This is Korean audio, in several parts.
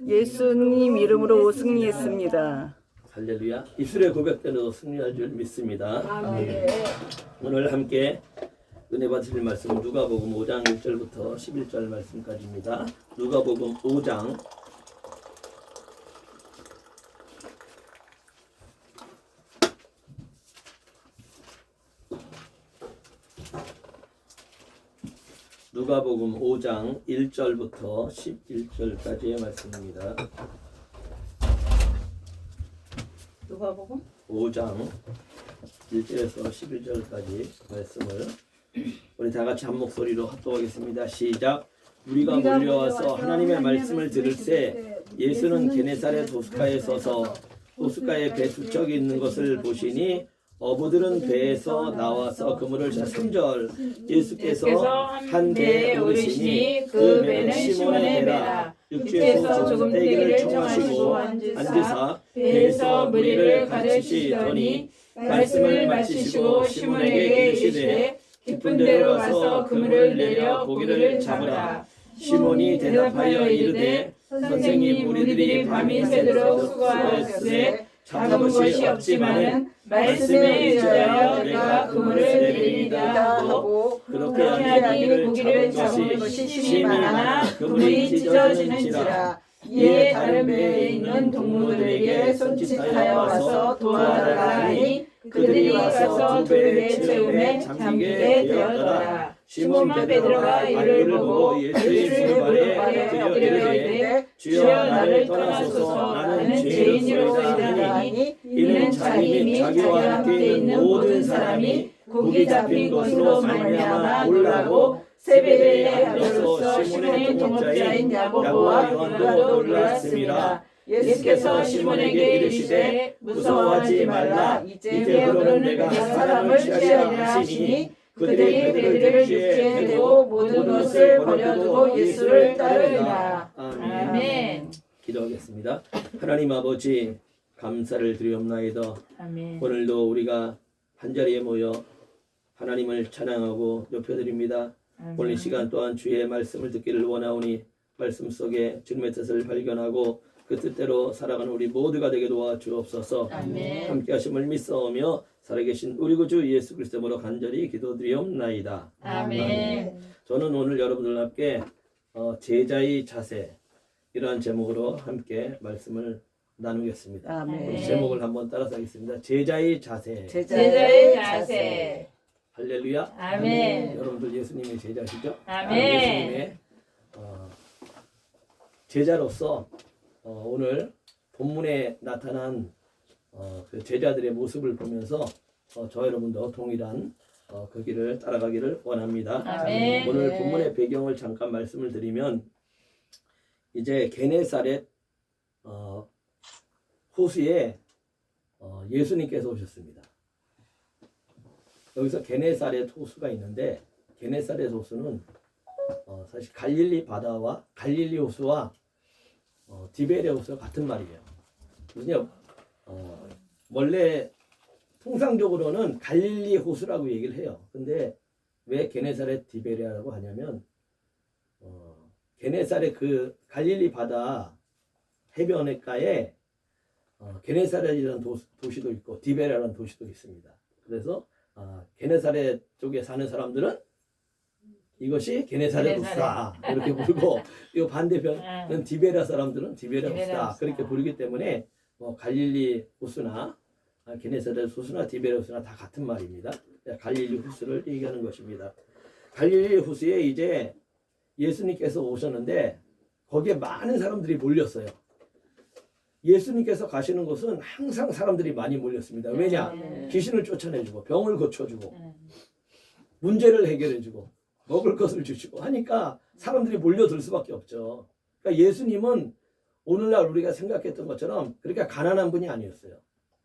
예수님 이름으로 승리했습니다. 할렐루야. 입술의 고백대로 승리할 줄 믿습니다. 아멘. 오늘 함께 은혜 받으실 말씀은 누가복음 5장 1절부터 11절 말씀까지입니다. 누가복음 5장 누가복음 5장 1절부터 11절까지의 말씀입니다. 누가복음 5장 1절에서 11절까지 말씀을 우리 다 같이 한 목소리로 합독하겠습니다. 시작. 우리가 몰려와서 하나님의 말씀을 들을새 예수는 게네사렛 호숫가에 서서 호숫가에 배 두 척이 있는 것을 보시니 어부들은 배에서 나와서 그물을 3절 예수께서 한 배에 오르시니 그 배는 시몬의 배라 육지에서 조금 떼기를 청하시고 앉으사 배에서 무리를 가르치시더니 말씀을 마치시고 시몬에게 이르시되 깊은 데로 가서 그물을 내려 고기를 잡으라. 시몬이 대답하여 이르되 선생님 우리들이 밤이 새도록 수고하였으되 잡은 것이 없지만은 말씀에 의지하여 내가 그물을 내리리이다 하고 그렇게 하니 고기를 잡은 것이 심히 많아 그물이 찢어지는지라. 이에 다른 배에 있는 동무들에게 손짓하여 와서 도와달라 하니 그들이 와서 두 배에 채우매 잠기게 되었더라. 시몬 베드로가 이를 보고 예수의 무릎에 엎드려 이르되 주여 나를 떠나소서 나는 죄인이로소이다 하니 이는 자기 자기와 함께 있는 모든 사람이 고기 잡힌 것으로 말미암아 놀라고 세베대의 아들로서 시몬의 동업자인 야고보와 요한도 놀랐습니다. 예수께서 시몬에게 이르시되 무서워하지 말라. 이제부터는 내가 사람을 취하리라 하시니 그들이 배들을 육지에 대고 모든 것을 버려두고 예수를 따르니라. 아멘. 기도하겠습니다. 하나님 아버지 감사를 드리옵나이다. 아멘. 오늘도 우리가 한자리에 모여 하나님을 찬양하고 높여드립니다. 오늘 이 시간 또한 주의 말씀을 듣기를 원하오니 말씀 속에 주님의 뜻을 발견하고 그 뜻대로 살아가는 우리 모두가 되게 도와주옵소서. 아멘. 함께 하심을 믿사오며 살아계신 우리 구주 예수 그리스도로 간절히 기도드리옵나이다. 아멘. 저는 오늘 여러분들과 함께 제자의 자세 이러한 제목으로 함께 말씀을 나누겠습니다. 아멘. 우리 제목을 한번 따라서 하겠습니다. 제자의 자세. 제자의 자세. 할렐루야. 아멘. 여러분들 예수님의 제자시죠? 아멘. 예수님의 제자로서 오늘 본문에 나타난 그 제자들의 모습을 보면서 저 여러분도 동일한 그 길을 따라가기를 원합니다. 아멘. 오늘 본문의 배경을 잠깐 말씀을 드리면 이제 게네사렛 호수에 예수님께서 오셨습니다. 여기서 게네사렛 호수가 있는데 게네사렛 호수는 사실 갈릴리 바다와 갈릴리 호수와 디베레 호수가 같은 말이에요. 무슨 원래 통상적으로는 갈릴리 호수라고 얘기를 해요. 근데 왜 게네사렛 디베레라고 하냐면 게네사렛 그 갈릴리 바다 해변가에 게네사렛이라는 도시도 있고 디베레라는 도시도 있습니다. 그래서 게네사렛 쪽에 사는 사람들은 이것이 게네사렛 호수다 이렇게 부르고 이 반대편은 디베라 사람들은 디베라 호수다 그렇게 부르기 때문에 갈릴리 호수나 게네사렛 호수나 디베라 호수나 다 같은 말입니다. 갈릴리 호수를 얘기하는 것입니다. 갈릴리 호수에 이제 예수님께서 오셨는데 거기에 많은 사람들이 몰렸어요. 예수님께서 가시는 곳은 항상 사람들이 많이 몰렸습니다. 왜냐? 귀신을 쫓아내주고 병을 고쳐주고 문제를 해결해주고 먹을 것을 주시고 하니까 사람들이 몰려들 수밖에 없죠. 그러니까 예수님은 오늘날 우리가 생각했던 것처럼 그렇게 가난한 분이 아니었어요.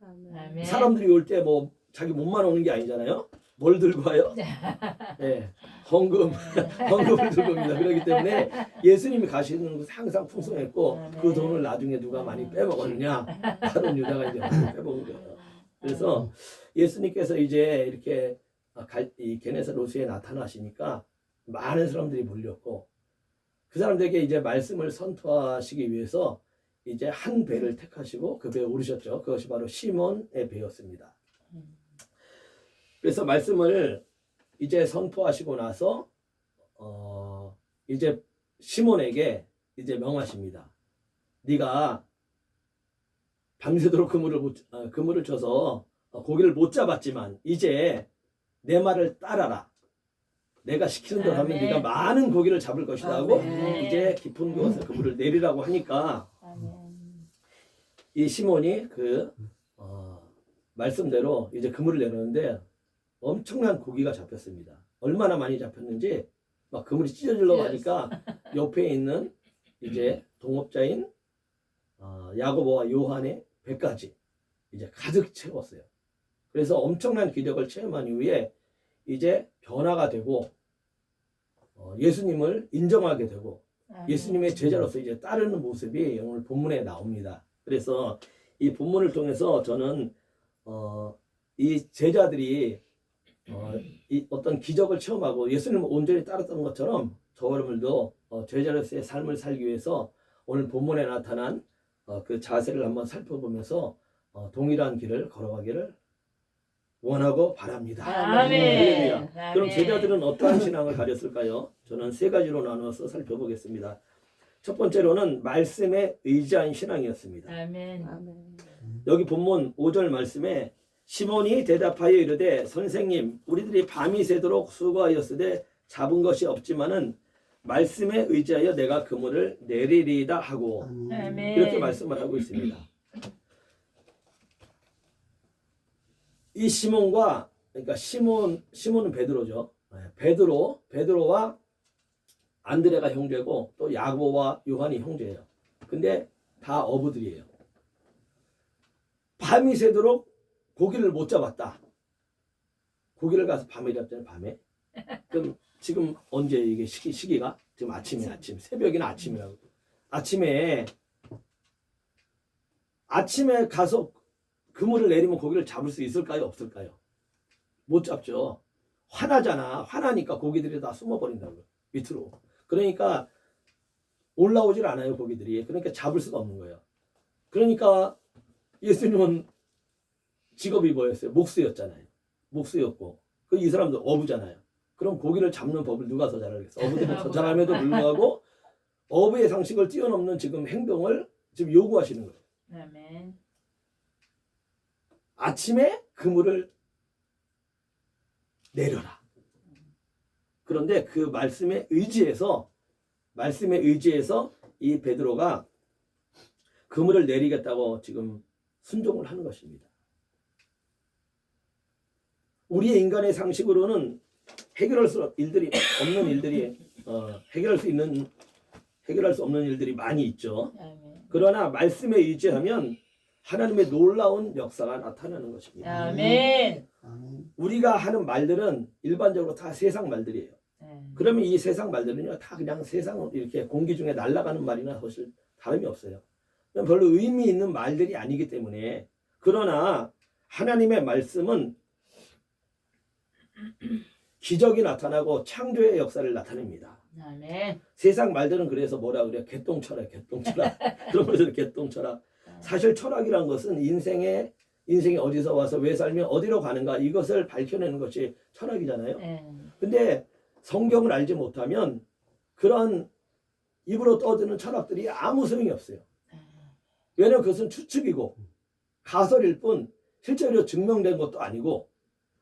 아멘. 사람들이 올 때 뭐 자기 몸만 오는 게 아니잖아요. 뭘 들고 와요? 네, 헌금을 들고 옵니다. 그렇기 때문에 예수님이 가시는 곳은 항상 풍성했고 그 돈을 나중에 누가 많이 빼먹었느냐? 다른 유다가 이제 많이 빼먹은 거예요. 그래서 예수님께서 이제 이렇게 이 게네사렛 호수에 나타나시니까 많은 사람들이 몰렸고 그 사람들에게 이제 말씀을 선포하시기 위해서 이제 한 배를 택하시고 그 배에 오르셨죠. 그것이 바로 시몬의 배였습니다. 그래서 말씀을 이제 선포하시고 나서 이제 시몬에게 이제 명하십니다. 네가 밤새도록 그물을 쳐서 고기를 못 잡았지만 이제 내 말을 따라라. 내가 시키는 대로 하면 아멘. 네가 많은 고기를 잡을 것이다 하고 아멘. 이제 깊은 곳에 그물을 내리라고 하니까 아멘. 이 시몬이 그 말씀대로 이제 그물을 내렸는데 엄청난 고기가 잡혔습니다. 얼마나 많이 잡혔는지 막 그물이 찢어지려고 하니까 옆에 있는 이제 동업자인 야고보와 요한의 배까지 이제 가득 채웠어요. 그래서 엄청난 기적을 체험한 이후에 이제 변화가 되고 예수님을 인정하게 되고 예수님의 제자로서 이제 따르는 모습이 오늘 본문에 나옵니다. 그래서 이 본문을 통해서 저는 이 제자들이 이 어떤 기적을 체험하고 예수님을 온전히 따랐던 것처럼 저 여러분들도 제자로서의 삶을 살기 위해서 오늘 본문에 나타난 그 자세를 한번 살펴보면서 동일한 길을 걸어가기를 원하고 바랍니다. 아멘. 할렐루야. 그럼 제자들은 어떠한 신앙을 가졌을까요? 저는 세 가지로 나누어서 살펴보겠습니다. 첫 번째로는 말씀에 의지한 신앙이었습니다. 아멘. 아멘. 여기 본문 5절 말씀에 시몬이 대답하여 이르되 선생님 우리들이 밤이 새도록 수고하였으되 잡은 것이 없지만은 말씀에 의지하여 내가 그물을 내리리이다 하고 아멘. 이렇게 말씀을 하고 있습니다. 이 시몬과 그러니까 시몬은 베드로죠. 베드로와 안드레가 형제고 또 야고보와 요한이 형제예요. 근데 다 어부들이에요. 밤이 새도록 고기를 못 잡았다. 고기를 가서 밤에 잡잖아요. 밤에. 그럼 지금 언제 이게 시기가? 지금 아침. 새벽이나 아침이라고. 아침에 가서 그물을 내리면 고기를 잡을 수 있을까요? 없을까요? 못 잡죠. 화나잖아. 화나니까 고기들이 다 숨어버린다고요. 밑으로. 그러니까 올라오질 않아요. 고기들이. 그러니까 잡을 수가 없는 거예요. 그러니까 예수님은 직업이 뭐였어요? 목수였잖아요. 목수였고 이 사람도 어부잖아요. 그럼 고기를 잡는 법을 누가 더 잘 알겠어? 어부들이 더 잘함에도 불구하고 어부의 상식을 뛰어넘는 지금 행동을 지금 요구하시는 거예요. 아멘. 아침에 그물을 내려라. 그런데 그 말씀에 의지해서 이 베드로가 그물을 내리겠다고 지금 순종을 하는 것입니다. 우리의 인간의 상식으로는 해결할 수 없는 일들이 많이 있죠. 아멘. 그러나 말씀에 의지하면 하나님의 놀라운 역사가 나타나는 것입니다. 아멘. 우리가 하는 말들은 일반적으로 다 세상 말들이에요. 그러면 이 세상 말들은요 다 그냥 세상 이렇게 공기 중에 날아가는 말이나 사실 다름이 없어요. 별로 의미 있는 말들이 아니기 때문에. 그러나 하나님의 말씀은 기적이 나타나고 창조의 역사를 나타냅니다. 아멘. 세상 말들은 그래서 뭐라 그래요? 개똥철학. 그러면서 개똥철학. 사실 철학이란 것은 인생이 어디서 와서 왜 살면 어디로 가는가 이것을 밝혀내는 것이 철학이잖아요. 근데 성경을 알지 못하면 그런 입으로 떠드는 철학들이 아무 소용이 없어요. 왜냐하면 그것은 추측이고 가설일 뿐 실제로 증명된 것도 아니고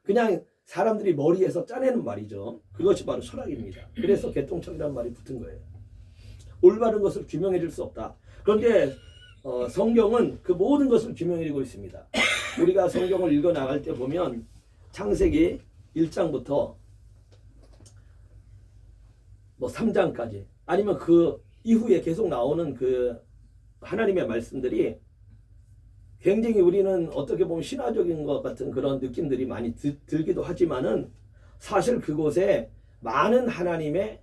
그냥 사람들이 머리에서 짜내는 말이죠. 그것이 바로 철학입니다. 그래서 개똥철이라는 말이 붙은 거예요. 올바른 것을 규명해 줄 수 없다. 그런데 성경은 그 모든 것을 규명해 주고 있습니다. 우리가 성경을 읽어 나갈 때 보면 창세기 1장부터 3장까지 아니면 그 이후에 계속 나오는 그 하나님의 말씀들이 굉장히 우리는 어떻게 보면 신화적인 것 같은 그런 느낌들이 많이 들기도 하지만은 사실 그곳에 많은 하나님의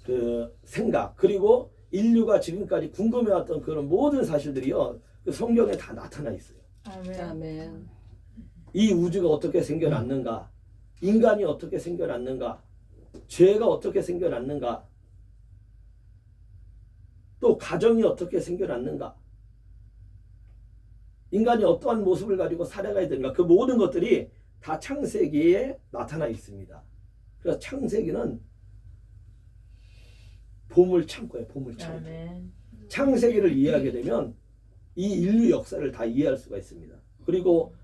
그 생각 그리고 인류가 지금까지 궁금해왔던 그런 모든 사실들이요 그 성경에 다 나타나 있어요. 아멘. 이 우주가 어떻게 생겨났는가, 인간이 어떻게 생겨났는가, 죄가 어떻게 생겨났는가 또 가정이 어떻게 생겨났는가, 인간이 어떠한 모습을 가지고 살아가야 되는가, 그 모든 것들이 다 창세기에 나타나 있습니다. 그래서 창세기는 보물창고예요. 보물창고. 아멘. 창세기를 이해하게 되면 이 인류 역사를 다 이해할 수가 있습니다. 그리고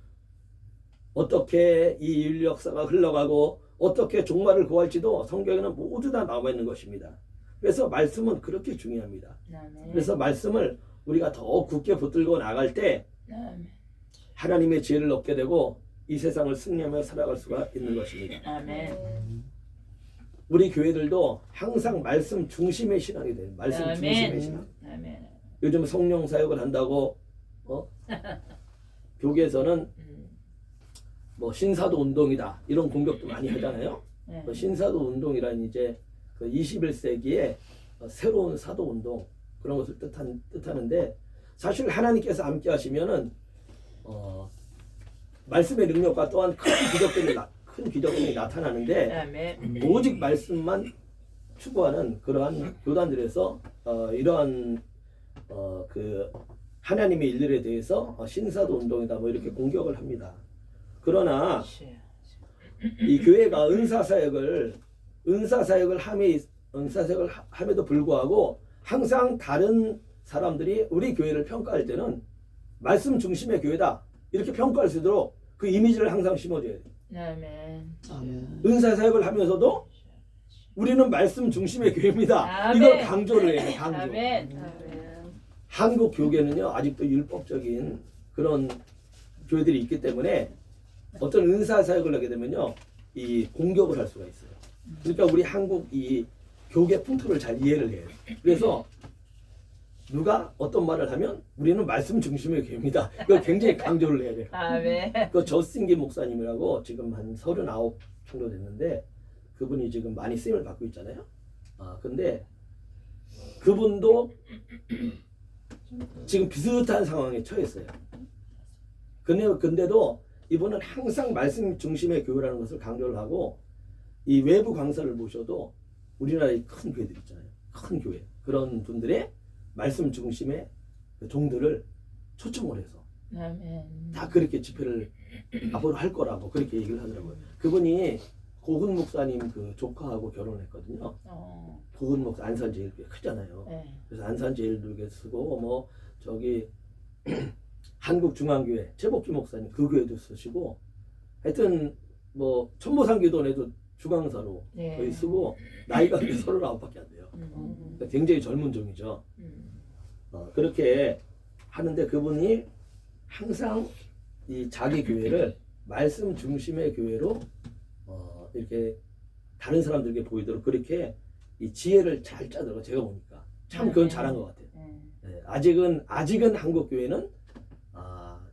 어떻게 이 인류 역사가 흘러가고 어떻게 종말을 구할지도 성경에는 모두 다 나와 있는 것입니다. 그래서 말씀은 그렇게 중요합니다. 아멘. 그래서 말씀을 우리가 더 굳게 붙들고 나갈 때 아멘. 하나님의 지혜를 얻게 되고 이 세상을 승리하며 살아갈 수가 있는 것입니다. 아멘. 우리 교회들도 항상 말씀 중심의 신앙이 돼요. 말씀 중심의 신앙. 아멘. 요즘 성령 사역을 한다고 교계에서는 뭐 신사도 운동이다 이런 공격도 많이 하잖아요. 네. 신사도 운동이란 이제 그 21세기의 새로운 사도 운동 그런 것을 뜻하는데, 사실 하나님께서 함께 하시면은 말씀의 능력과 또한 큰 기적들이 나타나는데, 아멘. 오직 말씀만 추구하는 그러한 교단들에서 이러한 그 하나님의 일들에 대해서 신사도 운동이다 뭐 이렇게 공격을 합니다. 그러나 이 교회가 은사사역을 함에도 불구하고 항상 다른 사람들이 우리 교회를 평가할 때는 말씀 중심의 교회다 이렇게 평가할 수 있도록 그 이미지를 항상 심어줘야 돼요. 아멘. 은사사역을 하면서도 우리는 말씀 중심의 교회입니다. 아멘. 이걸 강조를 해요. 강조. 아멘. 한국 교계는요 아직도 율법적인 그런 교회들이 있기 때문에 어떤 은사 사역을 하게 되면요 이 공격을 할 수가 있어요. 그러니까 우리 한국 이 교계 풍토를 잘 이해를 해요. 그래서 누가 어떤 말을 하면 우리는 말씀 중심의 교회입니다. 이걸 굉장히 강조를 해야 돼요. 아멘. 그 저스틴기 목사님이라고 지금 한 39 정도 됐는데 그분이 지금 많이 쓰임을 받고 있잖아요. 근데 그분도 지금 비슷한 상황에 처했어요. 근데도 이분은 항상 말씀 중심의 교회라는 것을 강조를 하고 이 외부 강사를 모셔도 우리나라의 큰 교회들 있잖아요. 큰 교회. 그런 분들의 말씀 중심의 종들을 초청을 해서 아멘. 다 그렇게 집회를 앞으로 할 거라고 그렇게 얘기를 하더라고요. 그분이 고훈 목사님 그 조카하고 결혼했거든요. 고훈 목사 안산제일 꽤 크잖아요. 네. 그래서 안산제일교회 쓰고 뭐 저기 한국중앙교회 최복기 목사님 그 교회도 쓰시고 하여튼 뭐 천보상교도원에도 주강사로 네. 거의 쓰고 나이가 39밖에 안 돼요. 그러니까 굉장히 젊은 종이죠. 그렇게 하는데 그분이 항상 이 자기 교회를 말씀 중심의 교회로 이렇게 다른 사람들에게 보이도록 그렇게 이 지혜를 잘 짜더라고요. 제가 보니까 참 그건 잘한 것 같아요. 네, 아직은 한국 교회는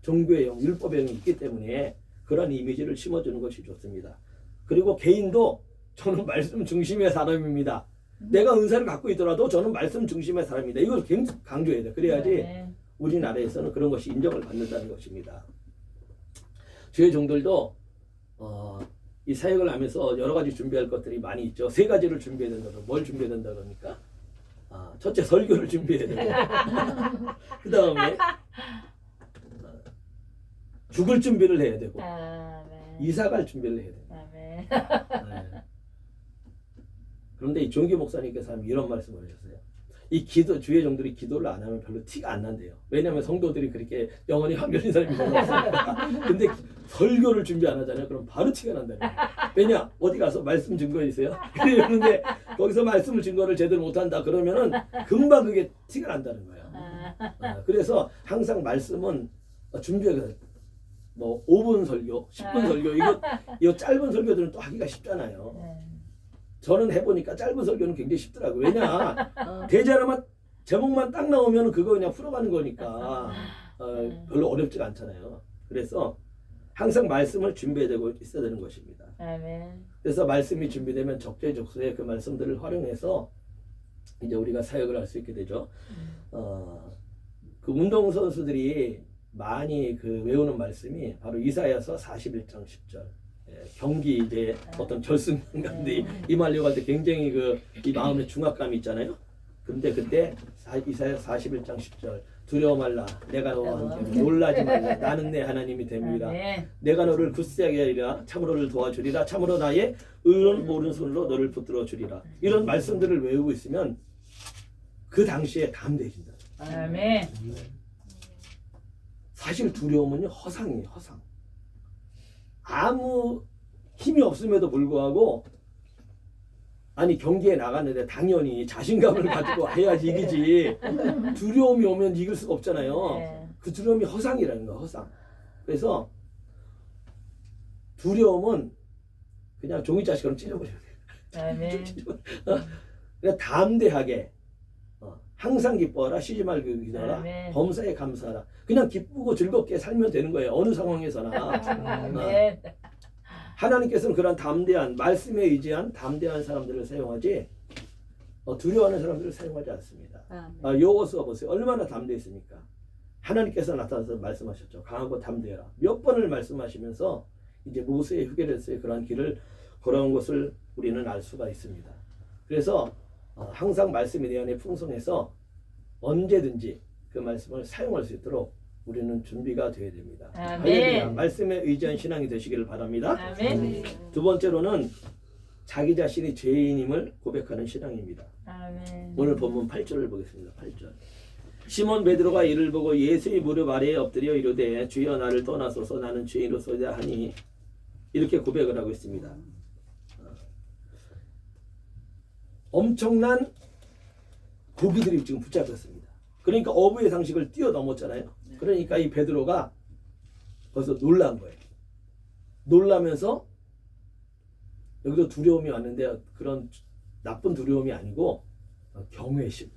종교의 영, 율법의 영이 있기 때문에 그런 이미지를 심어주는 것이 좋습니다. 그리고 개인도 저는 말씀 중심의 사람입니다. 내가 은사를 갖고 있더라도 저는 말씀 중심의 사람입니다. 이걸 굉장히 강조해야 돼. 그래야지 우리나라에서는 그런 것이 인정을 받는다는 것입니다. 주의 종들도 이 사역을 하면서 여러 가지 준비할 것들이 많이 있죠. 3가지를 준비해야 된다고. 뭘 준비해야 된다 그러니까? 첫째 설교를 준비해야 되고 그 다음에 죽을 준비를 해야 되고 이사갈 준비를 해야 되고 네. 그런데 이 종기 목사님께서 이런 말씀을 하셨어요. 이 주의 종들이 기도를 안 하면 별로 티가 안 난대요. 왜냐하면 성도들이 그렇게 영원히 환경인 사람이 별로 없으니까. 근데 설교를 준비 안 하잖아요. 그럼 바로 티가 난다는 거예요. 왜냐? 어디 가서 말씀 증거 있어요? 그런데 거기서 말씀을 증거를 제대로 못한다 그러면은 금방 그게 티가 난다는 거예요. 그래서 항상 말씀은 준비가 뭐 5분 설교, 10분 설교 이거 짧은 설교들은 또 하기가 쉽잖아요. 저는 해보니까 짧은 설교는 굉장히 쉽더라고요. 왜냐 대자라만 제목만 딱 나오면 그거 그냥 풀어가는 거니까 별로 어렵지가 않잖아요. 그래서 항상 말씀을 준비되고 있어야 되는 것입니다. 그래서 말씀이 준비되면 적재적소에 그 말씀들을 활용해서 이제 우리가 사역을 할 수 있게 되죠. 그 운동 선수들이 많이 그 외우는 말씀이 바로 이사야서 41장 10절. 경기 이제 어떤 결승 가운데 임하려고 할 때 굉장히 이 마음의 중압감이 있잖아요. 근데 그때 이사야 41장 10절 두려워 말라 내가 너와 함께 놀라지 말라 나는 내 하나님이 됨이라 아멘. 내가 너를 굳세게 하리라 참으로 너를 도와주리라 참으로 나의 의로운 오른손으로 너를 붙들어 주리라. 이런 말씀들을 외우고 있으면 그 당시에 담대해진다. 아멘. 사실 두려움은요 허상이에요. 허상. 아무 힘이 없음에도 불구하고 아니 경기에 나갔는데 당연히 자신감을 가지고 해야지 이기지. 두려움이 오면 이길 수가 없잖아요. 네. 그 두려움이 허상이라는 거야. 허상. 그래서 두려움은 그냥 종이자식으로 찢어버려야 돼. 아멘. 그러니까 담대하게 항상 기뻐하라 쉬지 말고 기도하라 아멘. 범사에 감사하라. 그냥 기쁘고 즐겁게 살면 되는 거예요. 어느 상황에서나. 아멘. 하나님께서는 그런 담대한 말씀에 의지한 담대한 사람들을 사용하지 두려워하는 사람들을 사용하지 않습니다. 여호수아 보세요. 얼마나 담대했습니까? 하나님께서 나타나서 말씀하셨죠. 강하고 담대해라. 몇 번을 말씀하시면서 이제 모세의 휴게로서의 그런 길을 걸어온 것을 우리는 알 수가 있습니다. 그래서 항상 말씀이 내 안에 풍성해서 언제든지 그 말씀을 사용할 수 있도록 우리는 준비가 되어야 됩니다. 아멘. 할렐루야. 말씀에 의지한 신앙이 되시기를 바랍니다. 아멘. 두 번째로는 자기 자신이 죄인임을 고백하는 신앙입니다. 아멘. 오늘 본문 8절을 보겠습니다. 8절. 시몬 베드로가 이를 보고 예수의 무릎 아래에 엎드려 이르되 주여 나를 떠나소서 나는 죄인으로소이다 하니 이렇게 고백을 하고 있습니다. 엄청난 고기들이 지금 붙잡혔습니다. 그러니까 어부의 상식을 뛰어넘었잖아요. 그러니까 이 베드로가 벌써 놀란 거예요. 놀라면서 여기도 두려움이 왔는데 그런 나쁜 두려움이 아니고 경외심.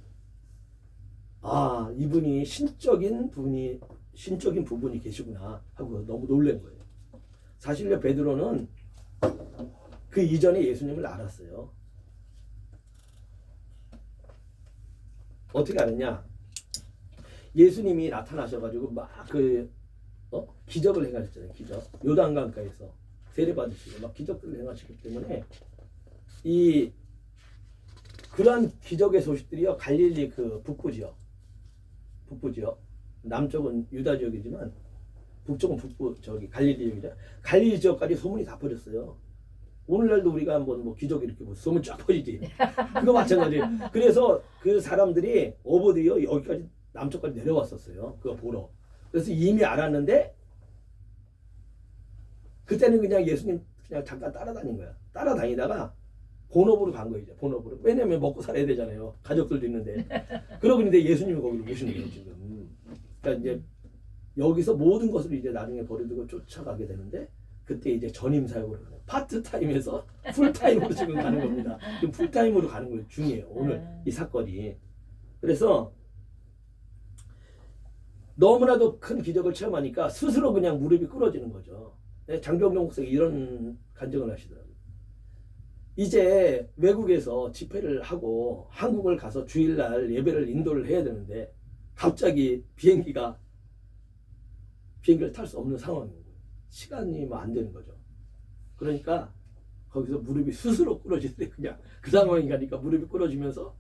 아, 이분이 신적인 부분이 계시구나 하고 너무 놀란 거예요. 사실요 베드로는 그 이전에 예수님을 알았어요. 어떻게 알았냐? 예수님이 나타나셔가지고 막 기적을 행하셨잖아요. 기적. 요단강가에서 세례받으시고 막 기적들을 행하시기 때문에 이 그러한 기적의 소식들이요 갈릴리 그 북부 지역 남쪽은 유다 지역이지만 북쪽은 북부 갈릴리 지역이죠. 갈릴리 지역까지 소문이 다 퍼졌어요. 오늘날도 우리가 한번 뭐 기적 이렇게 뭐 소문 쫙 퍼지지. 그거 마찬가지. 그래서 그 사람들이 어부들이요 여기까지 남쪽까지 내려왔었어요. 그거 보러. 그래서 이미 알았는데 그때는 그냥 예수님 그냥 잠깐 따라다닌 거야. 따라다니다가 본업으로 간 거예요. 본업으로. 왜냐면 먹고 살아야 되잖아요. 가족들도 있는데. 그러고 있는데 예수님이 거기를 모시는 거예요. 지금. 그러니까 이제 여기서 모든 것을 이제 나중에 버려두고 쫓아가게 되는데 그때 이제 전임 사역으로 가는 파트타임에서 풀타임으로 지금 가는 겁니다. 지금 풀타임으로 가는 거 중이에요. 오늘 이 사건이. 그래서 너무나도 큰 기적을 체험하니까 스스로 그냥 무릎이 꿇어지는 거죠. 장병용 목사가 이런 간증을 하시더라고요. 이제 외국에서 집회를 하고 한국을 가서 주일날 예배를 인도를 해야 되는데 갑자기 비행기를 탈 수 없는 상황인 거예요. 시간이 뭐 안 되는 거죠. 그러니까 거기서 무릎이 스스로 꿇어지는데 그냥 그 상황이 가니까 무릎이 꿇어지면서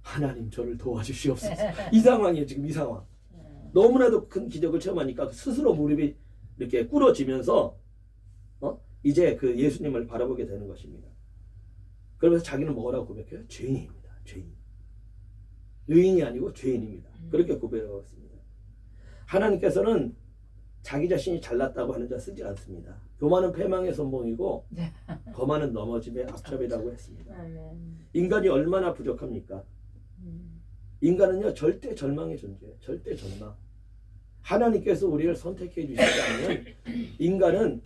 하나님 저를 도와주시옵소서. 이 상황이에요. 지금 이 상황. 너무나도 큰 기적을 체험하니까 스스로 무릎이 이렇게 꿇어지면서 이제 그 예수님을 바라보게 되는 것입니다. 그러면서 자기는 뭐라고 고백해요? 죄인입니다. 죄인. 의인이 아니고 죄인입니다. 그렇게 고백하고 있습니다. 하나님께서는 자기 자신이 잘났다고 하는 자 쓰지 않습니다. 교만은 패망의 선봉이고 거만은 넘어짐의 앞잡이라고 했습니다. 인간이 얼마나 부족합니까? 인간은요 절대 절망의 존재예요. 절대 절망. 하나님께서 우리를 선택해 주시지 않으면 인간은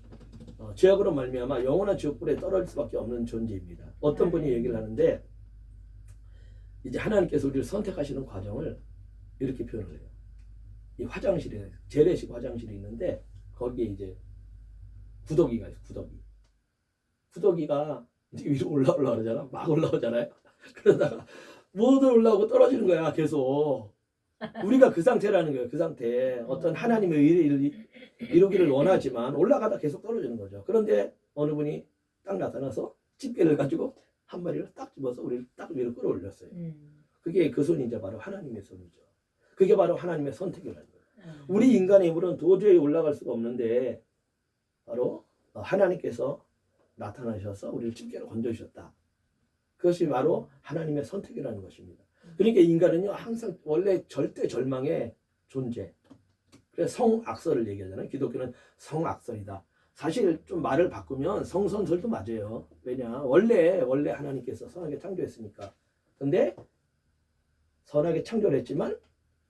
죄악으로 말미암아 영원한 지옥불에 떨어질 수밖에 없는 존재입니다. 어떤 분이 얘기를 하는데 이제 하나님께서 우리를 선택하시는 과정을 이렇게 표현을 해요. 이 화장실에 재래식 화장실이 있는데 거기에 이제 구더기가 있어요. 구더기가 이제 위로 올라오려고 그러잖아. 막 올라오잖아요. 그러다가 못 올라오고 떨어지는 거야. 계속. 우리가 그 상태라는 거예요. 그 상태. 어떤 하나님의 의를 이루기를 원하지만 올라가다 계속 떨어지는 거죠. 그런데 어느 분이 딱 나타나서 집게를 가지고 한 마리를 딱 집어서 우리를 딱 위로 끌어올렸어요. 음. 그게 그 손이 이제 바로 하나님의 손이죠. 그게 바로 하나님의 선택이라는 거예요. 음. 우리 인간의 힘으로는 도저히 올라갈 수가 없는데 바로 하나님께서 나타나셔서 우리를 집게로 건져주셨다. 그것이 바로 하나님의 선택이라는 것입니다. 그러니까 인간은요 항상 원래 절대 절망의 존재. 그래서 성악설을 얘기하잖아요. 기독교는 성악설이다. 사실 좀 말을 바꾸면 성선설도 맞아요. 왜냐 원래 하나님께서 선하게 창조했으니까. 근데 선하게 창조를 했지만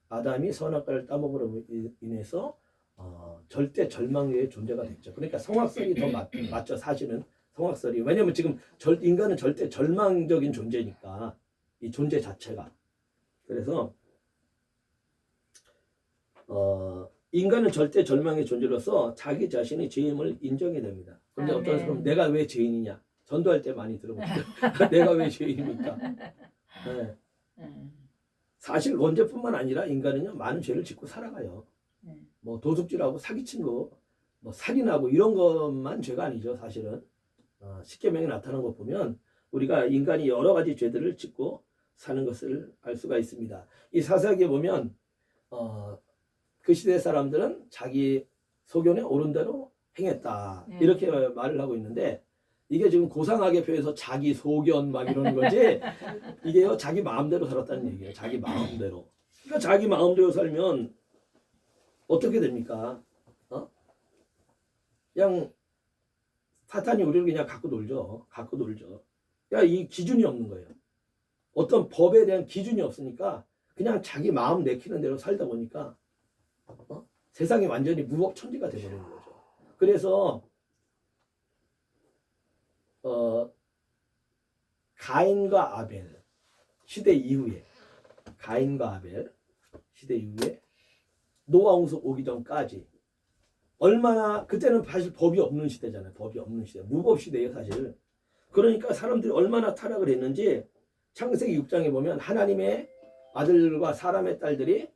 아담이 선악과를 따먹으로 인해서 절대 절망의 존재가 됐죠. 그러니까 성악설이 더 맞죠. 사실은 성악설이. 왜냐하면 지금 인간은 절대 절망적인 존재니까 이 존재 자체가. 그래서 인간은 절대 절망의 존재로서 자기 자신의 죄임을 인정해야 됩니다. 그런데 어떤 사람은 내가 왜 죄인이냐? 전도할 때 많이 들어보죠. 내가 왜 죄인입니까? 네. 사실 언제뿐만 아니라 인간은요 많은 죄를 짓고 살아가요. 뭐 도둑질하고 사기친 거, 뭐 살인하고 이런 것만 죄가 아니죠. 사실은 십계명에 나타난 거 보면 우리가 인간이 여러 가지 죄들을 짓고 사는 것을 알 수가 있습니다. 이 사사기에 보면 그 시대 사람들은 자기 소견에 옳은 대로 행했다 이렇게 말을 하고 있는데 이게 지금 고상하게 표현해서 자기 소견 막 이러는 거지 이게요 자기 마음대로 살았다는 얘기예요. 자기 마음대로. 그러니까 자기 마음대로 살면 어떻게 됩니까? 그냥 사탄이 우리를 그냥 갖고 놀죠. 그러니까 이 기준이 없는 거예요. 어떤 법에 대한 기준이 없으니까 그냥 자기 마음 내키는 대로 살다 보니까 세상이 완전히 무법천지가 되버리는 거죠. 그래서 가인과 아벨 시대 이후에 노아 홍수 오기 전까지 얼마나 그때는 사실 법이 없는 시대잖아요. 법이 없는 시대, 무법 시대예요 사실. 그러니까 사람들이 얼마나 타락을 했는지 창세기 6장에 보면 하나님의 아들과 사람의 딸들이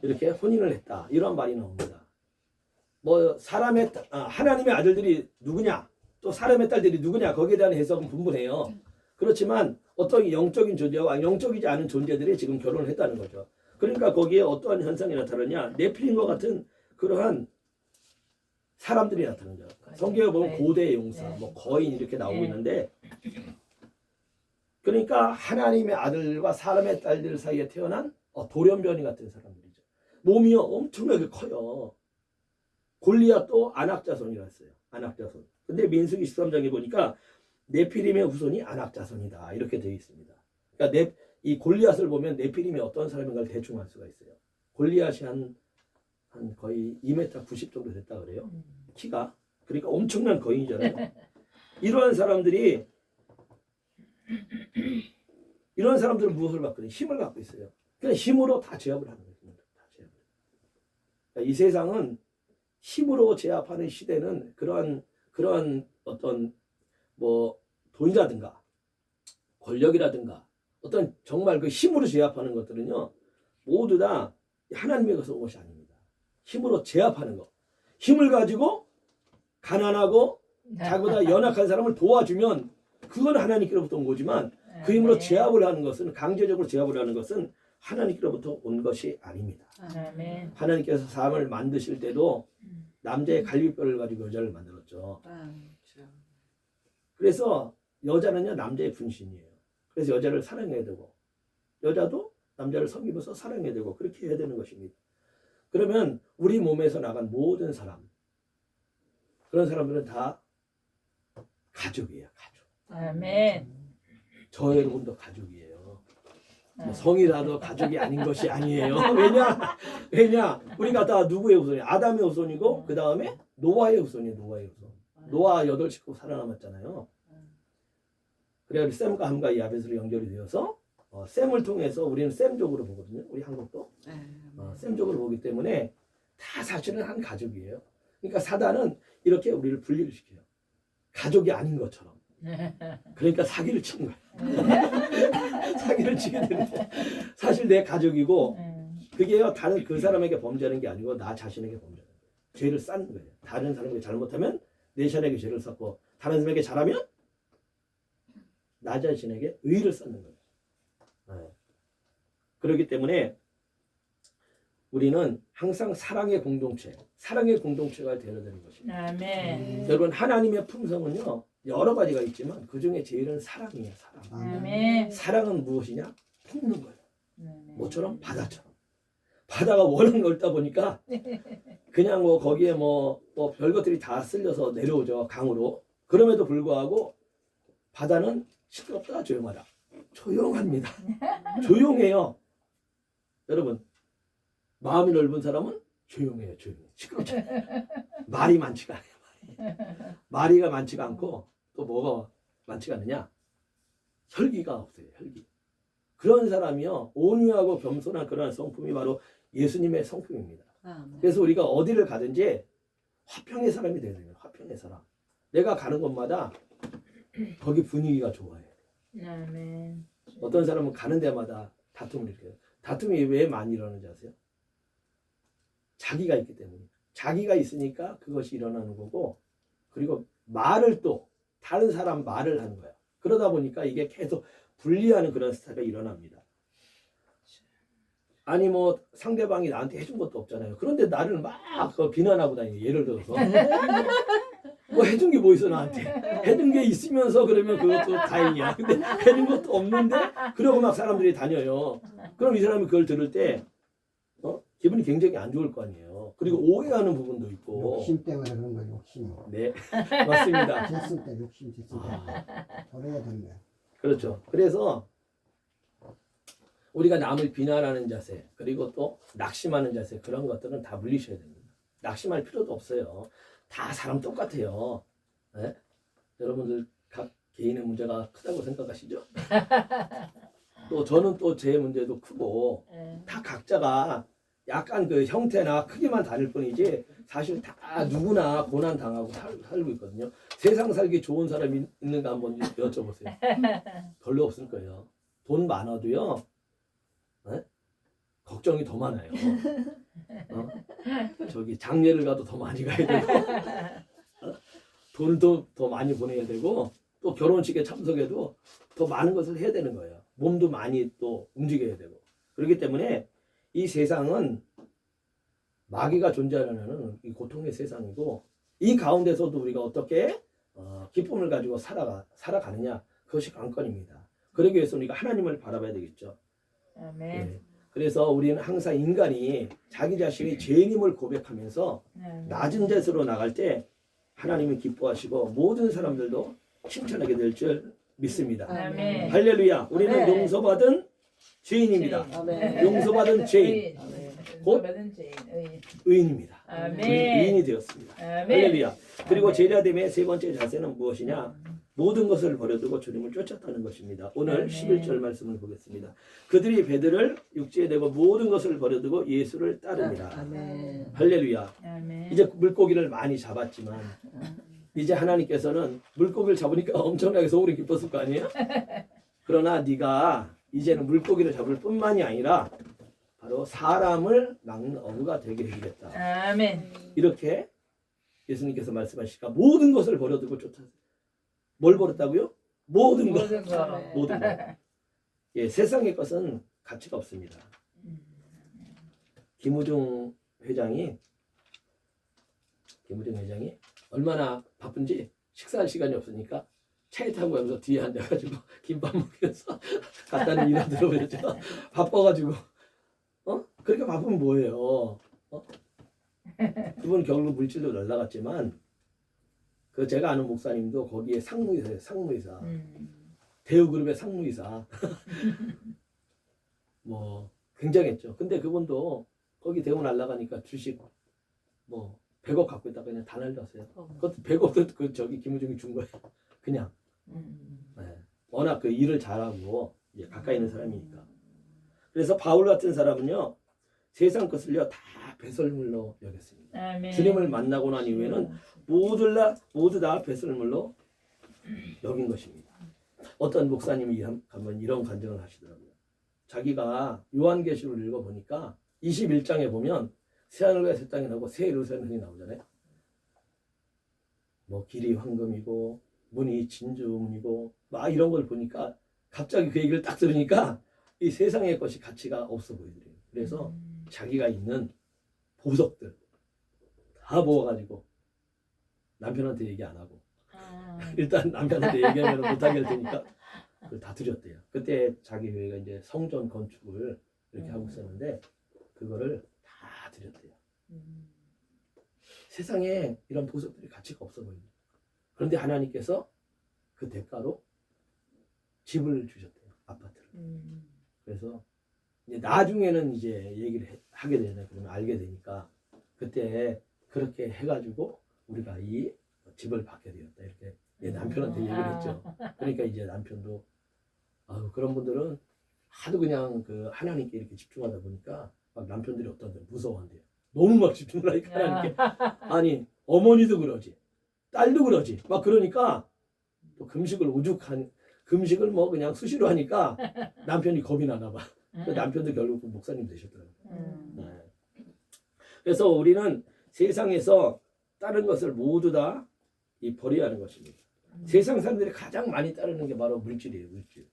이렇게 혼인을 했다 이런 말이 나옵니다. 뭐 하나님의 아들들이 누구냐 또 사람의 딸들이 누구냐 거기에 대한 해석은 분분해요. 그렇지만 어떤 영적인 존재와 영적이지 않은 존재들이 지금 결혼을 했다는 거죠. 그러니까 거기에 어떠한 현상이 나타나냐 네필림과 같은 그러한 사람들이 나타나죠. 성경에 보면 고대 용사, 뭐 거인 이렇게 나오고 있는데 그러니까 하나님의 아들과 사람의 딸들 사이에 태어난 돌연변이 같은 사람들이죠. 몸이 엄청나게 커요. 골리앗도 안악자손이라 했어요. 안악자손. 근데 민수기 13장에 보니까 네피림의 후손이 안악자손이다 이렇게 되어 있습니다. 그러니까 이 골리앗을 보면 네피림이 어떤 사람인가를 대충 알 수가 있어요. 골리앗이 한 거의 2m 90 정도 됐다 그래요. 키가. 그러니까 엄청난 거인이잖아요. 이러한 사람들은 무엇을 갖고 있어요? 힘을 갖고 있어요. 그냥 힘으로 다 제압을 하는 거예요. 그러니까 이 세상은 힘으로 제압하는 시대는 그러한 어떤 뭐 돈이라든가 권력이라든가 어떤 정말 그 힘으로 제압하는 것들은요 모두 다 하나님의 것으로 온 것이 아닙니다. 힘으로 제압하는 것. 힘을 가지고 가난하고 자기보다 연약한 사람을 도와주면 그건 하나님께로부터 온 거지만 그 힘으로 제압을 하는 것은 강제적으로 제압을 하는 것은 하나님께로부터 온 것이 아닙니다. 하나님께서 사람을 만드실 때도 남자의 갈비뼈를 가지고 여자를 만들었죠. 그래서 여자는요 남자의 분신이에요. 그래서 여자를 사랑해야 되고 여자도 남자를 섬기면서 사랑해야 되고 그렇게 해야 되는 것입니다. 그러면 우리 몸에서 나간 모든 사람 그런 사람들은 다 가족이에요. 가족. 아멘. 저 여러분도 가족이에요. 뭐 성이라도 가족이 아닌 것이 아니에요. 왜냐? 우리가 다 누구의 후손이에요? 아담의 후손이고 그 다음에 노아의 후손이에요. 노아의 후손. 노아 8식구 살아남았잖아요. 그래야 셈과 함과 야벳으로 연결이 되어서 셈을 통해서 우리는 셈족으로 보거든요. 우리 한국도 셈족으로 보기 때문에 다 사실은 한 가족이에요. 그러니까 사단은 이렇게 우리를 분리를 시켜요. 가족이 아닌 것처럼. 그러니까 사기를 치는 거예요. 사기를 치게 되는데 사실 내 가족이고 그게요 다른 그 사람에게 범죄하는 게 아니고 나 자신에게 범죄하는 거예요. 죄를 쌓는 거예요. 다른 사람에게 잘못하면 내 자신에게 죄를 쌓고 다른 사람에게 잘하면 나 자신에게 의를 쌓는 거예요. 네. 그렇기 때문에 우리는 항상 사랑의 공동체가 되어야 되는 것입니다. 아멘. 여러분 하나님의 품성은요 여러 가지가 있지만 그 중에 제일은 사랑이에요. 사랑. 아멘. 사랑은 무엇이냐? 품는 거예요. 아멘. 뭐처럼? 바다처럼. 바다가 워낙 넓다 보니까 그냥 뭐 거기에 뭐 별것들이 다 쓸려서 내려오죠. 강으로. 그럼에도 불구하고 바다는 시끄럽다 조용하다. 조용합니다. 조용해요. 여러분 마음이 넓은 사람은 조용해요. 조용해. 시끄럽죠. 말이 많지가 않아요. 말이가 많지가 않고 또 뭐가 많지가 않느냐? 혈기가 없어요. 혈기. 그런 사람이요 온유하고 겸손한 그런 성품이 바로 예수님의 성품입니다. 그래서 우리가 어디를 가든지 화평의 사람이 되어야 돼요. 화평의 사람. 내가 가는 곳마다 거기 분위기가 좋아요. 아멘. 어떤 사람은 가는 데마다 다툼을 일으켜요. 다툼이 왜 많이 일어나는지 아세요? 자기가 있기 때문에. 자기가 있으니까 그것이 일어나는 거고, 그리고 말을 또 다른 사람 말을 하는 거야. 그러다 보니까 이게 계속 분리하는 그런 스타일이 일어납니다. 아니 뭐 상대방이 나한테 해준 것도 없잖아요. 그런데 나를 막 비난하고 다니는 예를 들어서 뭐 해준 게 뭐 있어 나한테. 해준 게 있으면서 그러면 그것도 다행이야. 근데 해준 것도 없는데 그러고 막 사람들이 다녀요. 그럼 이 사람이 그걸 들을 때 기분이 굉장히 안 좋을 거 아니에요. 그리고 오해하는 부분도 있고. 욕심 때문에 그런 거예요. 욕심. 네, 맞습니다. 됐을 때 욕심 됐을 때. 저래야 되는 거야. 그렇죠. 그래서 우리가 남을 비난하는 자세, 그리고 또 낙심하는 자세, 그런 것들은 다 물리셔야 됩니다. 낙심할 필요도 없어요. 다 사람 똑같아요. 네? 여러분들 각 개인의 문제가 크다고 생각하시죠? 또 저는 또 제 문제도 크고 다 각자가 약간 그 형태나 크기만 다를 뿐이지 사실 다 누구나 고난 당하고 살고 있거든요. 세상 살기 좋은 사람이 있는가 한번 여쭤보세요. 별로 없을 거예요. 돈 많아도요. 네? 걱정이 더 많아요. 저기 장례를 가도 더 많이 가야 되고 돈도 더 많이 보내야 되고 또 결혼식에 참석해도 더 많은 것을 해야 되는 거예요. 몸도 많이 또 움직여야 되고. 그렇기 때문에 이 세상은 마귀가 존재하는 이 고통의 세상이고 이 가운데서도 우리가 어떻게 기쁨을 가지고 살아가느냐 그것이 관건입니다. 그러기 위해서 우리가 하나님을 바라봐야 되겠죠. 아멘. 네. 그래서 우리는 항상 인간이 자기 자신의 죄인임을 고백하면서 낮은 자세로 나갈 때 하나님은 기뻐하시고 모든 사람들도 칭찬하게 될 줄 믿습니다. 아멘. 할렐루야. 우리는 아멘. 용서받은 죄인입니다. 아멘. 용서받은 죄인, 곧 받은 죄인. 의인입니다. 아멘. 우리 의인이 되었습니다. 아멘. 할렐루야. 그리고 아멘. 제자됨의 세 번째 자세는 무엇이냐? 모든 것을 버려두고 주님을 쫓았다는 것입니다. 오늘 아멘. 11절 말씀을 보겠습니다. 그들이 배들을 육지에 대고 모든 것을 버려두고 예수를 따릅니다. 아멘. 할렐루야. 아멘. 이제 물고기를 많이 잡았지만 이제 하나님께서는 물고기를 잡으니까 엄청나게 소울이 기뻤을 거 아니에요? 그러나 네가 이제는 물고기를 잡을 뿐만이 아니라 바로 사람을 막는 어부가 되게 해주겠다. 아멘. 이렇게 예수님께서 말씀하시니까 모든 것을 버려두고 쫓았어요. 뭘 버렸다고요? 모든 것. 모든 거. 모든 것. 예, 세상의 것은 가치가 없습니다. 김우중 회장이 얼마나 바쁜지 식사할 시간이 없으니까 차에 타고 가면서 뒤에 앉아가지고 김밥 먹으면서 갖다는 일을 들어보셨죠. 바빠가지고 그렇게 바쁘면 뭐예요? 그분 결국 물질로 날라갔지만 그 제가 아는 목사님도 거기에 상무이사예요. 상무이사. 대우그룹의 상무이사. 뭐 굉장했죠. 근데 그분도 거기 대우 날라가니까 주식 뭐 100억 갖고 있다가 그냥 다 날렸어요. 그것도 100억도 그 저기 김우중이 준 거예요. 그냥. 네. 워낙 그 일을 잘하고 이제 가까이 있는 사람이니까. 그래서 바울 같은 사람은요 세상 것을요 다 배설물로 여겼습니다. 아멘. 주님을 만나고 난 이후에는 모두 다 배설물로 여긴 것입니다. 어떤 목사님이 한번 이런 간증을 하시더라고요. 자기가 요한계시록을 읽어보니까 21장에 보면 새하늘과 새 땅이 나오고 새 예루살렘이 나오잖아요. 뭐 길이 황금이고 문이 진주문이고 막 이런 걸 보니까 갑자기 그 얘기를 딱 들으니까 이 세상의 것이 가치가 없어 보이더래요. 그래서 자기가 있는 보석들 다 모아가지고 남편한테 얘기 안 하고 일단 남편한테 얘기하면 못하게 할 테니까 그걸 다 드렸대요. 그때 자기 교회가 이제 성전 건축을 이렇게 하고 있었는데 그거를 다 드렸대요. 세상에 이런 보석들이 가치가 없어 보입니다. 그런데 하나님께서 그 대가로 집을 주셨대요. 아파트를. 그래서 이제 나중에는 이제 얘기를 하게 되잖아요. 그러면 알게 되니까 그때 그렇게 해가지고 우리가 이 집을 받게 되었다. 이렇게 남편한테 얘기를 했죠. 그러니까 이제 남편도 그런 분들은 하도 그냥 그 하나님께 이렇게 집중하다 보니까 막 남편들이 어떤 데는 무서워한대요. 너무 막 집중을 하니까 하나님께. 아니 어머니도 그러지 딸도 그러지 막 그러니까 또 금식을 뭐 그냥 수시로 하니까 남편이 겁이 나나 봐. 남편도 결국 목사님 되셨더라고요. 네. 그래서 우리는 세상에서 다른 것을 모두 다 버려야 하는 것입니다. 세상 사람들이 가장 많이 따르는 게 바로 물질이에요. 물질.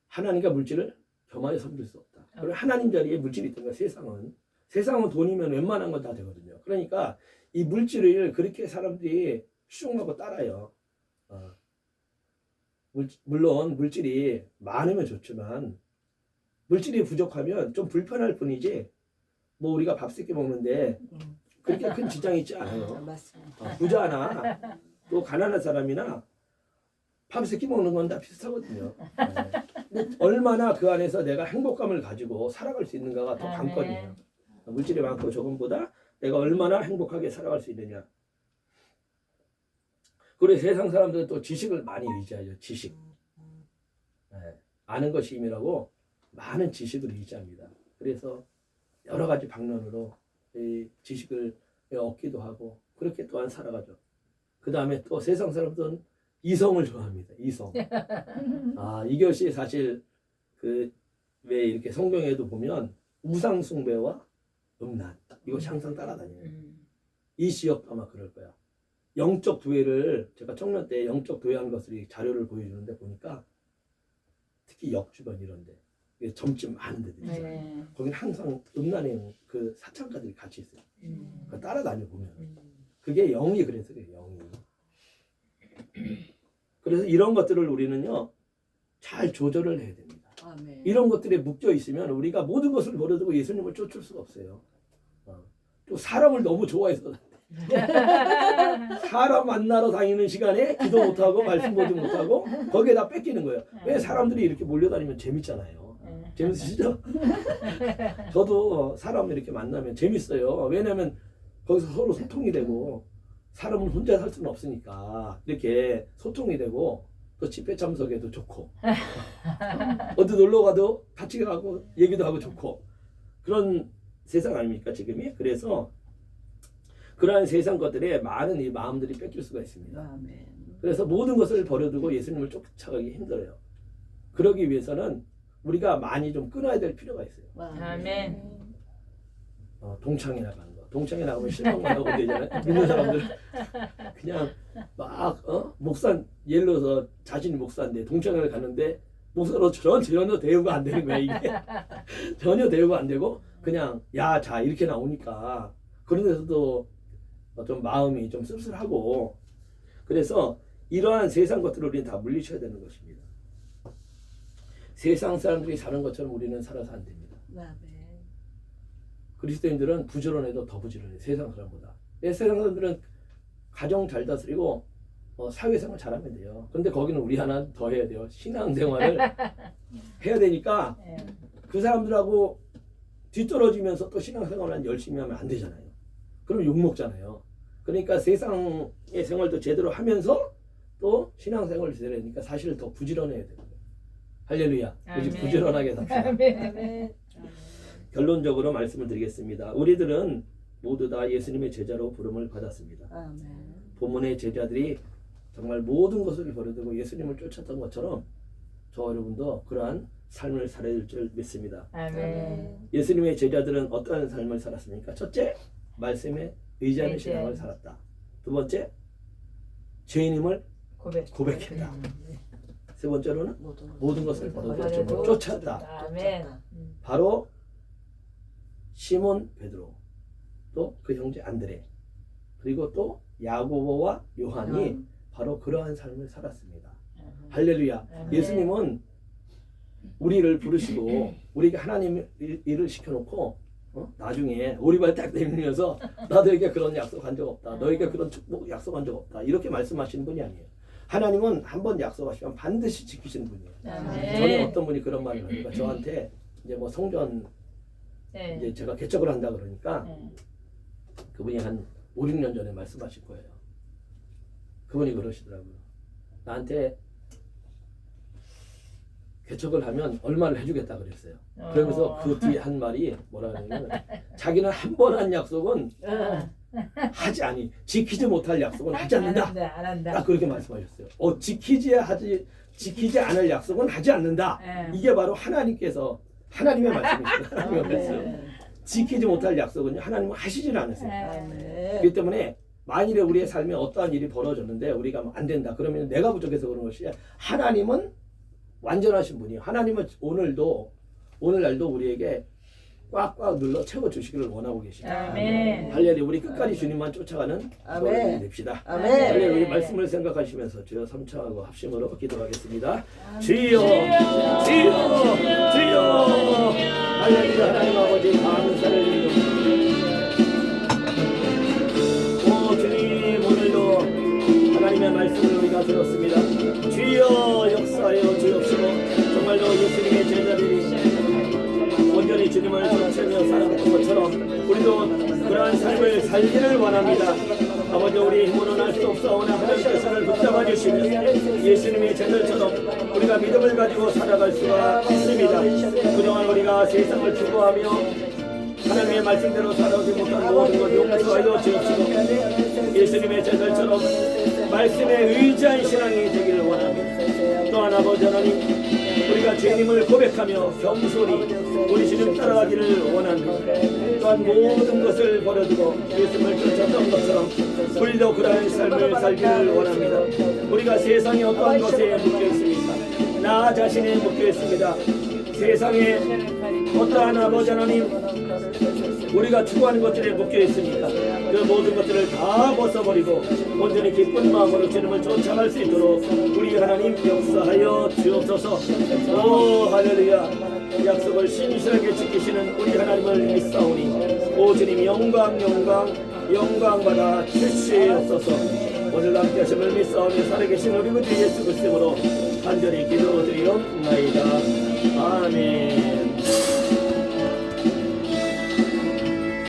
하나님과 물질을 겸하여 섬길 수 없다. 그리고 하나님 자리에 물질이 있던 거야. 세상은 돈이면 웬만한 건 다 되거든요. 그러니까 이 물질을 그렇게 사람들이 슝하고 따라요. 물론 물질이 많으면 좋지만 물질이 부족하면 좀 불편할 뿐이지 뭐 우리가 밥 세끼 먹는데 그렇게 큰 지장이 있지 않아요. 부자나 또 가난한 사람이나 밥 세끼 먹는 건 다 비슷하거든요. 근데 얼마나 그 안에서 내가 행복감을 가지고 살아갈 수 있는가가 더 관건이에요. 물질이 많고 적음보다 내가 얼마나 행복하게 살아갈 수 있느냐. 그리고 세상 사람들은 또 지식을 많이 의지하죠. 지식. 아는 것이 힘이라고 많은 지식을 의지합니다. 그래서 여러 가지 방면으로 이 지식을 얻기도 하고 그렇게 또한 살아가죠. 그 다음에 또 세상 사람들은 이성을 좋아합니다. 이성. 이것이 사실 왜 이렇게 성경에도 보면 우상 숭배와 음란 이것이 항상 따라다녀요. 이 시역도 아마 그럴 거야. 영적 도회를 제가 청년 때 영적 도회한 것을 자료를 보여주는데 보니까 특히 역 주변 이런데 점집 많은 데들 있잖아요. 거기는 항상 음란의 그 사창가들이 같이 있어요. 따라다녀 보면 그게 영이 그래서 그래요. 영이. 그래서 이런 것들을 우리는요 잘 조절을 해야 됩니다. 아멘. 이런 것들에 묶여 있으면 우리가 모든 것을 버려두고 예수님을 쫓을 수가 없어요. 또 사람을 너무 좋아해서 사람 만나러 다니는 시간에 기도 못하고 말씀 보지 못하고 거기에 다 뺏기는 거예요. 왜 사람들이 이렇게 몰려다니면 재밌잖아요. 재밌으시죠? 저도 사람 이렇게 만나면 재밌어요. 왜냐하면 거기서 서로 소통이 되고 사람은 혼자 살 수는 없으니까 이렇게 소통이 되고 또 집회 참석에도 좋고 어디 놀러 가도 같이 가고 얘기도 하고 좋고 그런 세상 아닙니까 지금이? 그래서 그러한 세상 것들에 많은 이 마음들이 뺏길 수가 있습니다. 아멘. 그래서 모든 것을 버려두고 예수님을 쫓아가기 힘들어요. 그러기 위해서는 우리가 많이 좀 끊어야 될 필요가 있어요. 아멘. 동창회 나가는 거. 동창회 나가면 실망만 하고 되잖아요. 믿는 사람들 그냥 막 목사 예를 들어서 자신이 목사인데 동창회를 가는데 목사로 전혀 대우가 안 되는 거야 이게. 전혀 대우가 안 되고 그냥 야 자 이렇게 나오니까 그런 데서도 좀 마음이 좀 씁쓸하고 그래서 이러한 세상 것들을 우리는 다 물리쳐야 되는 것입니다. 세상 사람들이 사는 것처럼 우리는 살아서 안 됩니다. 그리스도인들은 부지런해도 더 부지런해 세상 사람보다. 세상 사람들은 가정 잘 다스리고 사회생활 잘하면 돼요. 그런데 거기는 우리 하나 더 해야 돼요. 신앙생활을 해야 되니까 그 사람들하고 뒤떨어지면서 또 신앙생활을 열심히 하면 안 되잖아요. 그럼 욕먹잖아요. 그러니까 세상의 생활도 제대로 하면서 또 신앙생활을 제대로 하니까 사실 더 부지런해야 돼요. 할렐루야. 아멘. 부지런하게 삽시다. 아멘. 결론적으로 말씀을 드리겠습니다. 우리들은 모두 다 예수님의 제자로 부름을 받았습니다. 아멘. 본문의 제자들이 정말 모든 것을 버려두고 예수님을 쫓았던 것처럼 저 여러분도 그러한 삶을 살아야 될 줄 믿습니다. 아멘. 예수님의 제자들은 어떠한 삶을 살았습니까? 첫째, 말씀에 의지하는 의지. 신앙을 살았다. 두 번째, 죄인임을 고백. 고백했다. 세 번째로는 모든 것을 버려두고 버려두고 쫓았다. 아멘. 바로 시몬 베드로, 또 그 형제 안드레, 그리고 또 야고보와 요한이 바로 그러한 삶을 살았습니다. 할렐루야. 아멘. 예수님은 우리를 부르시고 우리에게 하나님 일을 시켜놓고 나중에 오리발 딱 내밀면서 나 너에게 그런 약속한 적 없다. 너에게 그런 축복 약속한 적 없다. 이렇게 말씀하시는 분이 아니에요. 하나님은 한 번 약속하시면 반드시 지키시는 분이에요. 전에 어떤 분이 그런 말을 하니까 저한테 이제 뭐 성전 네. 이제 제가 개척을 한다 그러니까 그분이 한 5, 6년 전에 말씀하실 거예요. 그분이 그러시더라고요. 나한테 개척을 하면 얼마를 해주겠다 그랬어요. 그러면서 그 뒤에 한 말이 뭐라 그러냐면 자기는 한 번 한 약속은 하지 아니 지키지 못할 약속은 하지 않는다. 안 한다. 딱 그렇게 말씀하셨어요. 지키지 않을 약속은 하지 않는다. 이게 바로 하나님께서 하나님의 말씀이시죠. 하나님의 말씀. 지키지 못할 약속은요 하나님은 하시질 않으세요. 그렇기 때문에 만일에 우리의 삶에 어떠한 일이 벌어졌는데 우리가 뭐 안 된다 그러면 내가 부족해서 그런 것이 하나님은 완전하신 분이에요. 하나님은 오늘날도 우리에게 꽉꽉 눌러 채워 주시기를 원하고 계십니다. 아멘. 할렐루야. 우리 끝까지 주님만 쫓아가는 저희들이 됩시다. 아멘. 할렐루야. 우리 말씀을 생각하시면서 주여 삼창하고 합심으로 기도하겠습니다. 주여 주여 주여 할렐루야. 하나님 아버지 감사를 드립니다. 오 주님 오늘도 하나님의 말씀을 우리가 들었습니다. 주여 역사하여 주옵시고 정말로 예수님의 제자들이 온전히 주님을 쫓으며 살아갔던 것처럼 우리도 그러한 삶을 살기를 원합니다. 아버지 우리 힘으로는 할 수 없사오나 하나님께서는 붙잡아 주시며 예수님의 제자들처럼 우리가 믿음을 가지고 살아갈 수가 있습니다. 그동안 우리가 세상을 추구하며 하나님의 말씀대로 살아오지 못한 모든 것 용서하여 주옵시고 예수님의 제자들처럼 말씀에 의지한 신앙이 되기를 원합니다. 또한 아버지 하나님 우리가 주님을 고백하며 겸손히 우리 주님 따라가기를 원합니다. 또한 모든 것을 버려두고 예수님을 쫓았던 것처럼 우리도 그러한 삶을 살기를 원합니다. 우리가 세상에 어떠한 것에 묶여 있습니까? 나 자신에 묶여 있습니다. 세상에 어떠한 아버지 하나님 우리가 추구하는 것들에 묶여 있으니까 그 모든 것들을 다 벗어버리고 온전히 기쁜 마음으로 주님을 쫓아갈 수 있도록 우리 하나님 역사하여 주옵소서. 오 할렐루야. 약속을 신실하게 지키시는 우리 하나님을 믿사오니 오 주님 영광 받아 주시옵소서. 오늘 함께 하심을 믿사오며 살아계신 우리 구주 예수 그리스도로 간절히 기도드리옵나이다. 아멘.